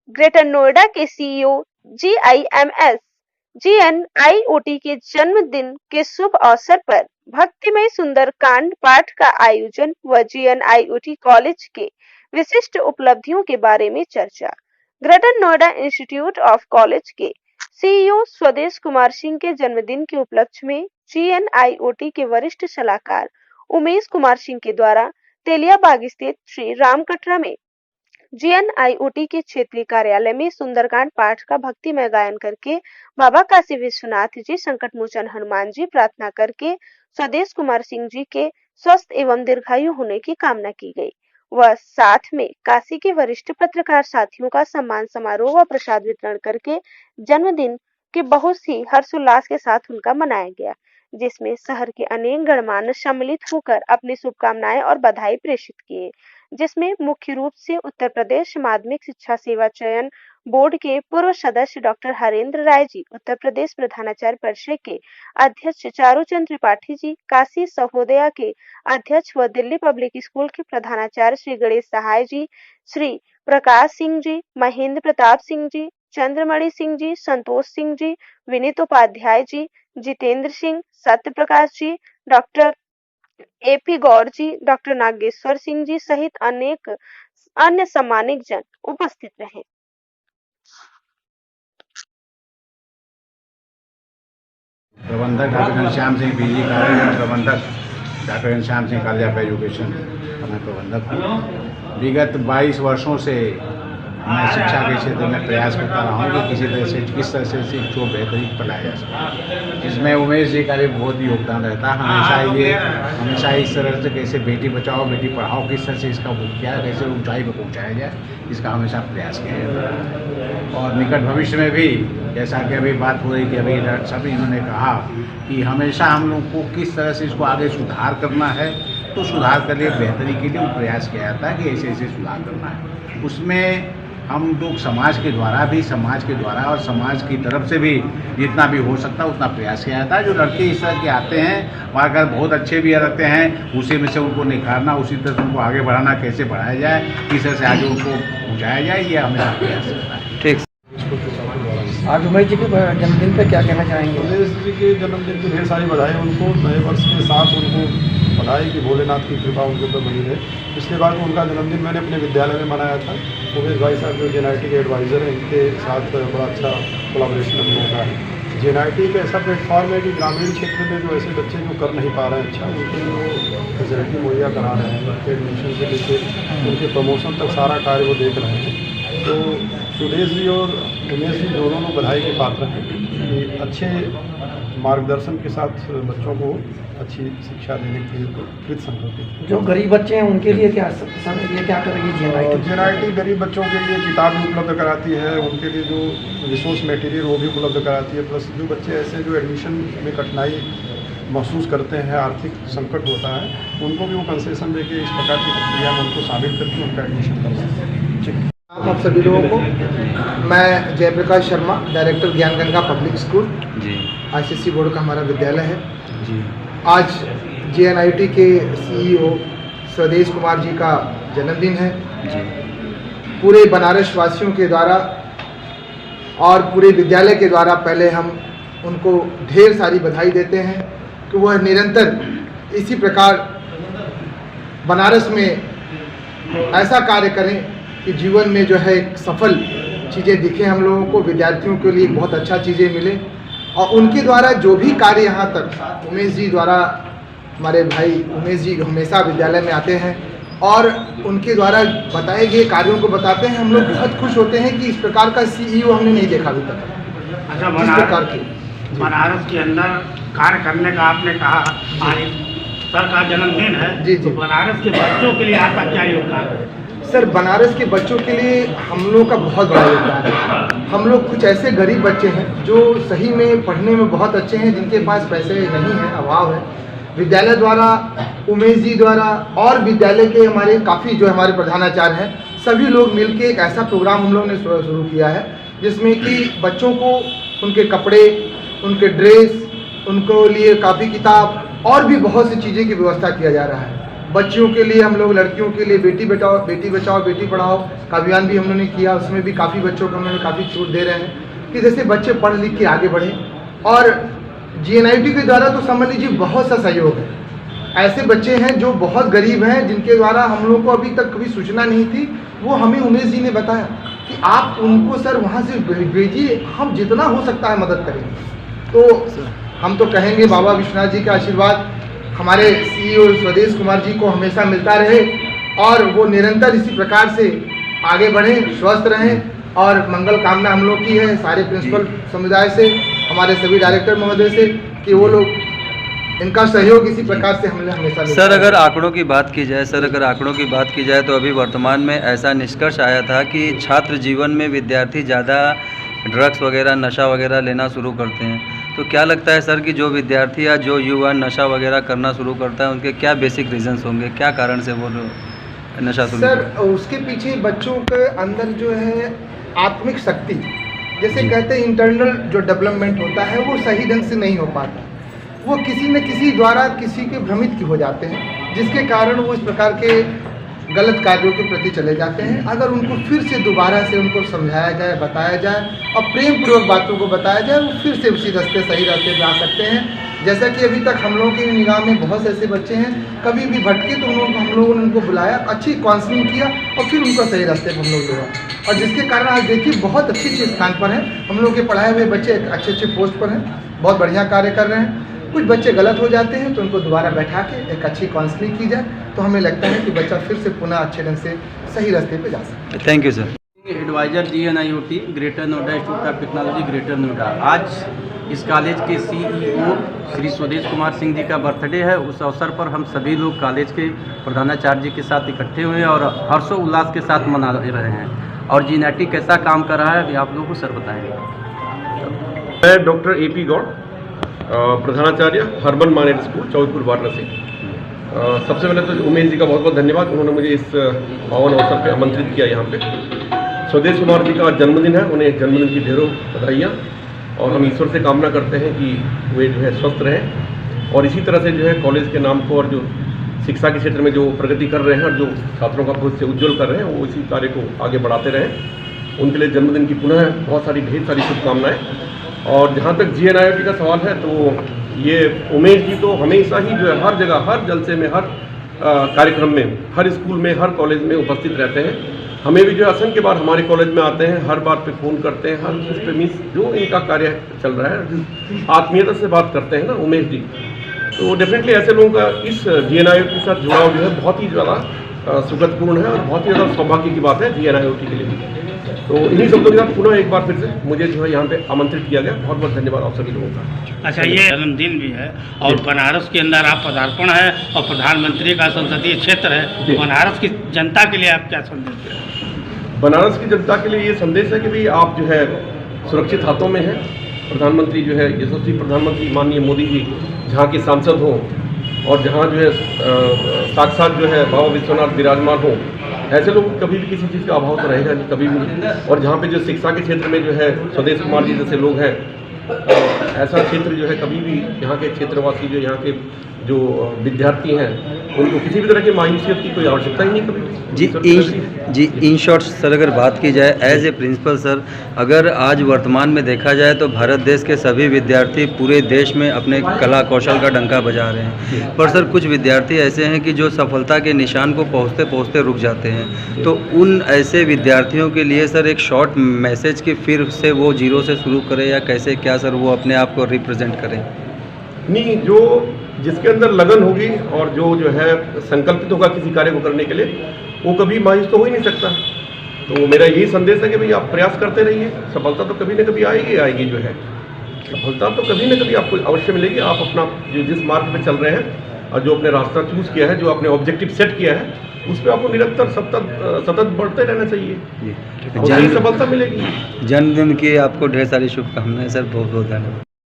Greater Noida के CEO GIMS GNIOT के जन्मदिन के शुभ अवसर पर भक्तिमय सुंदरकांड पाठ का आयोजन व GNIOT कॉलेज के विशिष्ट उपलब्धियों के बारे में चर्चा। Greater Noida institute of college के सीईओ स्वदेश कुमार सिंह के जन्मदिन के उपलक्ष्य में GNIOT के वरिष्ठ सलाहकार उमेश कुमार सिंह के द्वारा तेलियाबाग स्थित श्री राम कटरा में GNIOT के क्षेत्रीय कार्यालय में सुंदरकांड पाठ का भक्तिमय गायन करके बाबा काशी विश्वनाथ जी, संकट मोचन हनुमान जी प्रार्थना करके स्वदेश कुमार सिंह जी के स्वस्थ एवं दीर्घायु होने की कामना की गई। वह साथ में काशी के वरिष्ठ पत्रकार साथियों का सम्मान समारोह व प्रसाद वितरण करके जन्मदिन के बहुत ही हर्षोल्लास के साथ उनका मनाया गया, जिसमें शहर के अनेक गणमान्य सम्मिलित होकर अपनी शुभकामनाएं और बधाई प्रेषित किए, जिसमें मुख्य रूप से उत्तर प्रदेश माध्यमिक शिक्षा सेवा चयन बोर्ड के पूर्व सदस्य डॉक्टर हरेंद्र राय जी, उत्तर प्रदेश प्रधानाचार्य परिषद के अध्यक्ष चारूचंद्र त्रिपाठी जी, काशी सहोदया के अध्यक्ष व दिल्ली पब्लिक स्कूल के प्रधानाचार्य श्री गणेश सहाय जी, श्री प्रकाश सिंह जी, महेंद्र प्रताप सिंह जी, चंद्रमणि सिंह जी, संतोष सिंह जी, विनीत उपाध्याय जी, जितेंद्र सिंह, सत्य प्रकाश जी, डॉक्टर AP गौर जी, डॉक्टर नागेश्वर सिंह जी सहित अनेक अन्य सम्मानित जन उपस्थित रहे। प्रबंधक डॉक्टर घनश्याम सिंह पीजी कार्यालय प्रबंधक doctor Ghanshyam Singh college of education मैं प्रबंधक हूँ। विगत 22 वर्षों से मैं शिक्षा के क्षेत्र में प्रयास करता रहा हूँ कि किस तरह से शिक्षा को बेहतरीन पढ़ाया जा सके। इसमें उमेश जी का भी बहुत योगदान रहता है। हमेशा इस तरह से कैसे बेटी बचाओ बेटी पढ़ाओ, किस तरह से इसका क्या कैसे ऊंचाई पर पहुँचाया जाए, इसका हमेशा प्रयास किया जाता है। और निकट भविष्य में भी जैसा कि अभी बात हो रही थी, अभी सभी इन्होंने कहा कि हमेशा हम लोग को किस तरह से इसको आगे सुधार करना है, तो सुधार के लिए बेहतरी के लिए प्रयास किया जाता है कि ऐसे ऐसे सुधार करना है। उसमें हम लोग समाज के द्वारा और समाज की तरफ से भी जितना भी हो सकता है उतना प्रयास किया जाता है। जो लड़के इस तरह के आते हैं हमारे घर बहुत अच्छे भी रहते हैं, उसी में से उनको निखारना, उसी तरह से उनको आगे बढ़ाना, कैसे बढ़ाया जाए, किस तरह से आगे उनको पहुँचाया जाए, ये हमें प्रयास करना है। ठीक। आज उमेश जी के जन्मदिन पर क्या कहना चाहेंगे? उमेश जी के जन्मदिन की ढेर सारी बधाई उनको, नए वर्ष के साथ उनको बधाई कि भोलेनाथ की कृपा उनके ऊपर बनी रहे। पिछले बार तो उनका जन्मदिन मैंने अपने विद्यालय में मनाया था। उमेश भाई साहब जो JNIT के एडवाइज़र हैं, इनके साथ बड़ा अच्छा कोलैबोरेशन हम लोगों का है। JNIT एक ऐसा प्लेटफॉर्म है कि ग्रामीण क्षेत्र में जो ऐसे बच्चे जो कर नहीं पा रहे हैं अच्छा, उनके लिए वो फैसिलिटी मुहैया करा रहे हैं। उनके एडमिशन से लेकर उनके प्रमोशन तक सारा कार्य वो देख रहे हैं। तो सुदेश जी और उमेश जी दोनों लोग बधाई के पात्र हैं कि अच्छे मार्गदर्शन के साथ बच्चों को अच्छी शिक्षा देने के लिए कृत संकल्पित। जो गरीब बच्चे हैं उनके लिए ये क्या करेगी JNIT गरीब बच्चों के लिए किताब भी उपलब्ध कराती है, उनके लिए जो रिसोर्स मटेरियल वो भी उपलब्ध कराती है। प्लस जो बच्चे ऐसे जो एडमिशन में कठिनाई महसूस करते हैं, आर्थिक संकट होता है, उनको भी वो कंसेशन देके इस प्रकार की प्रक्रिया में उनको शामिल करके उनका एडमिशन कर सकते हैं। आप सभी लोगों को मैं जयप्रकाश शर्मा, डायरेक्टर ज्ञान गंगा पब्लिक स्कूल जी, ICSE बोर्ड का हमारा विद्यालय है जी। आज JNIT के CEO स्वदेश कुमार जी का जन्मदिन है जी। पूरे बनारस वासियों के द्वारा और पूरे विद्यालय के द्वारा पहले हम उनको ढेर सारी बधाई देते हैं कि वह निरंतर इसी प्रकार बनारस में ऐसा कार्य करें कि जीवन में जो है सफल चीज़ें दिखें हम लोगों को, विद्यार्थियों के लिए बहुत अच्छा चीज़ें मिले। और उनके द्वारा जो भी कार्य यहाँ तक उमेश जी द्वारा, हमारे भाई उमेश जी हमेशा विद्यालय में आते हैं और उनके द्वारा बताए गए कार्यों को बताते हैं। हम लोग बहुत खुश होते हैं कि इस प्रकार का CEO हमने नहीं देखा अभी तक। अच्छा, इस प्रकार की बनारस के अंदर कार्य करने का आपने कहा, आज सर का जन्मदिन है जी। तो बनारस के बच्चों के लिए आपका क्या योगदान है? सर, बनारस के बच्चों के लिए हम लोग का बहुत बड़ा योगदान है। हम लोग कुछ ऐसे गरीब बच्चे हैं जो सही में पढ़ने में बहुत अच्छे हैं, जिनके पास पैसे नहीं हैं, अभाव है। विद्यालय द्वारा, उमेश जी द्वारा और विद्यालय के हमारे काफ़ी जो हमारे प्रधानाचार्य हैं, सभी लोग मिलकर एक ऐसा प्रोग्राम हम लोग ने शुरू किया है जिसमें कि बच्चों को उनके कपड़े, उनके ड्रेस, उनको लिए कापी किताब और भी बहुत सी चीज़ें की व्यवस्था किया जा रहा है। बच्चियों के लिए हम लोग, लड़कियों के लिए बेटी बचाओ बेटी पढ़ाओ का अभियान भी हमने किया। उसमें भी काफ़ी बच्चों को हमने काफ़ी छूट दे रहे हैं कि जैसे बच्चे पढ़ लिख के आगे बढ़ें। और GNIT के द्वारा तो समझ लीजिए बहुत सा सहयोग है। ऐसे बच्चे हैं जो बहुत गरीब हैं, जिनके द्वारा हम लोग को अभी तक कभी सूचना नहीं थी, वो हमें उमेश जी ने बताया कि आप उनको सर वहाँ से भेजिए, हम जितना हो सकता है मदद करेंगे। तो हम तो कहेंगे बाबा विश्वनाथ जी का आशीर्वाद हमारे CEO स्वदेश कुमार जी को हमेशा मिलता रहे और वो निरंतर इसी प्रकार से आगे बढ़ें, स्वस्थ रहें। और मंगल कामना हम लोग की है सारे प्रिंसिपल समुदाय से, हमारे सभी डायरेक्टर महोदय से, कि वो लोग, इनका सहयोग इसी प्रकार से हमें हमेशा मिलता सर अगर आंकड़ों की बात की जाए तो अभी वर्तमान में ऐसा निष्कर्ष आया था कि छात्र जीवन में विद्यार्थी ज़्यादा ड्रग्स वगैरह, नशा वगैरह लेना शुरू करते हैं। तो क्या लगता है सर कि जो विद्यार्थी या जो युवा नशा वगैरह करना शुरू करता है, उनके क्या बेसिक रीजंस होंगे, क्या कारण से वो नशा शुरू सर उसके पीछे बच्चों के अंदर जो है आत्मिक शक्ति, जैसे कहते हैं इंटरनल जो डेवलपमेंट होता है वो सही ढंग से नहीं हो पाता। वो किसी न किसी द्वारा किसी के भ्रमित हो जाते हैं, जिसके कारण वो इस प्रकार के गलत कार्यों के प्रति चले जाते हैं। अगर उनको फिर से दोबारा से उनको समझाया जाए, बताया जाए और प्रेम पूर्वक बातों को बताया जाए, वो फिर से उसी रास्ते, सही रास्ते पे आ सकते हैं। जैसा कि अभी तक हम लोगों की निगाह में बहुत से ऐसे बच्चे हैं, कभी भी भटके तो हम लोगों ने उनको बुलाया, अच्छी काउंसलिंग किया और फिर उनको सही रास्ते पर हम लोग ले आए। और जिसके कारण आज देखिए बहुत अच्छे स्थान पर हैं हम लोग के पढ़ाए हुए बच्चे, अच्छे पोस्ट पर हैं, बहुत बढ़िया कार्य कर रहे हैं। कुछ बच्चे गलत हो जाते हैं तो उनको दोबारा बैठा के एक अच्छी काउंसलिंग की जाए तो हमें लगता है कि बच्चा फिर से पुनः अच्छे ढंग से सही रास्ते पे जा सकता है। Thank you sir. Adviser GNIOT greater Noida institute of technology greater Noida. आज इस कॉलेज के CEO श्री स्वदेश कुमार सिंह जी का बर्थडे है। उस अवसर पर हम सभी लोग कॉलेज के प्रधानाचार्य जी के साथ इकट्ठे हुए और हर्षोल्लास के साथ मना रहे हैं। और GNIT कैसा काम कर रहा है अभी आप लोगों को सर बताएंगे। मैं डॉक्टर AP गौड़, प्रधानाचार्य हर्बन मानेट स्कूल चौधपुर वाराणसी। सबसे पहले तो उमेश जी का बहुत बहुत धन्यवाद, उन्होंने मुझे इस पावन अवसर पे आमंत्रित किया यहाँ पे। स्वदेश कुमार जी का जन्मदिन है, उन्हें जन्मदिन की ढेरों बधाइयाँ और हम ईश्वर से कामना करते हैं कि वे जो है स्वस्थ रहें और इसी तरह से जो है कॉलेज के नाम को और जो शिक्षा के क्षेत्र में जो प्रगति कर रहे हैं और जो छात्रों का भविष्य उज्ज्वल कर रहे हैं वो इसी कार्य को आगे बढ़ाते रहें। उनके लिए जन्मदिन की पुनः बहुत सारी ढेर सारी शुभकामनाएँ। और जहाँ तक GNIOT का सवाल है तो ये उमेश जी तो हमेशा ही जो है हर जगह, हर जलसे में, हर कार्यक्रम में, हर स्कूल में, हर कॉलेज में उपस्थित रहते हैं। हमें भी जो है असंख्य बार हमारे कॉलेज में आते हैं, हर बात पे फ़ोन करते हैं, हर चीज़ पे मिस जो इनका कार्य चल रहा है आत्मीयता से बात करते हैं ना उमेश जी। तो डेफिनेटली ऐसे लोगों का इस GNIOT के साथ जुड़ाव जो है बहुत ही ज़्यादा सुखदपूर्ण है और बहुत ही ज़्यादा सौभाग्य की बात है GNIOT के लिए। तो इन्हीं शब्दों के साथ पुनः एक बार फिर से मुझे जो है यहाँ पे आमंत्रित किया गया। बहुत बहुत धन्यवाद आप सभी लोगों का। अच्छा, ये जन्मदिन भी है और बनारस के अंदर आप पदार्पण है और प्रधानमंत्री का संसदीय क्षेत्र है, तो बनारस की जनता के लिए आप क्या संदेश दें? बनारस की जनता के लिए ये संदेश है कि भाई आप जो है सुरक्षित हाथों में हैं। प्रधानमंत्री जो है यशस्वी प्रधानमंत्री माननीय मोदी जी जहाँ के सांसद हों और जहाँ जो है साक्षात जो है बाबा विश्वनाथ विराजमान हों, ऐसे लोग कभी भी किसी चीज़ का अभाव तो रहेगा नहीं, कभी भी नहीं। और जहाँ पे जो शिक्षा के क्षेत्र में जो है स्वदेश कुमार जी जैसे लोग हैं, ऐसा क्षेत्र जो है कभी भी यहाँ के क्षेत्रवासी जो यहाँ के जो विद्यार्थी हैं उनको किसी भी तरह की मायूसियत की कोई आवश्यकता ही नहीं कभी जी इन शॉर्ट सर अगर बात की जाए एज ए प्रिंसिपल सर, अगर आज वर्तमान में देखा जाए तो भारत देश के सभी विद्यार्थी पूरे देश में अपने कला कौशल का डंका बजा रहे हैं, पर सर कुछ विद्यार्थी ऐसे हैं कि जो सफलता के निशान को पहुँचते पहुँचते रुक जाते हैं। तो उन ऐसे विद्यार्थियों के लिए सर एक शॉर्ट मैसेज कि फिर से वो जीरो से शुरू करें या कैसे क्या सर वो अपने आप को रिप्रेजेंट करें? नहीं, जो जिसके अंदर लगन होगी और जो है संकल्पित होगा किसी कार्य को करने के लिए, वो कभी मायूस तो हो ही नहीं सकता। तो मेरा यही संदेश है कि भाई आप प्रयास करते रहिए, सफलता तो कभी न कभी आएगी जो है सफलता तो कभी न कभी आपको अवश्य मिलेगी। आप अपना जो जिस मार्ग पे चल रहे हैं और जो अपने रास्ता चूज किया है, जो आपने ऑब्जेक्टिव सेट किया है, उस पर आपको निरंतर सतत बढ़ते रहना चाहिए और यही सफलता मिलेगी। जन्मदिन की आपको ढेर सारी शुभकामनाएं सर, बहुत बहुत धन्यवाद।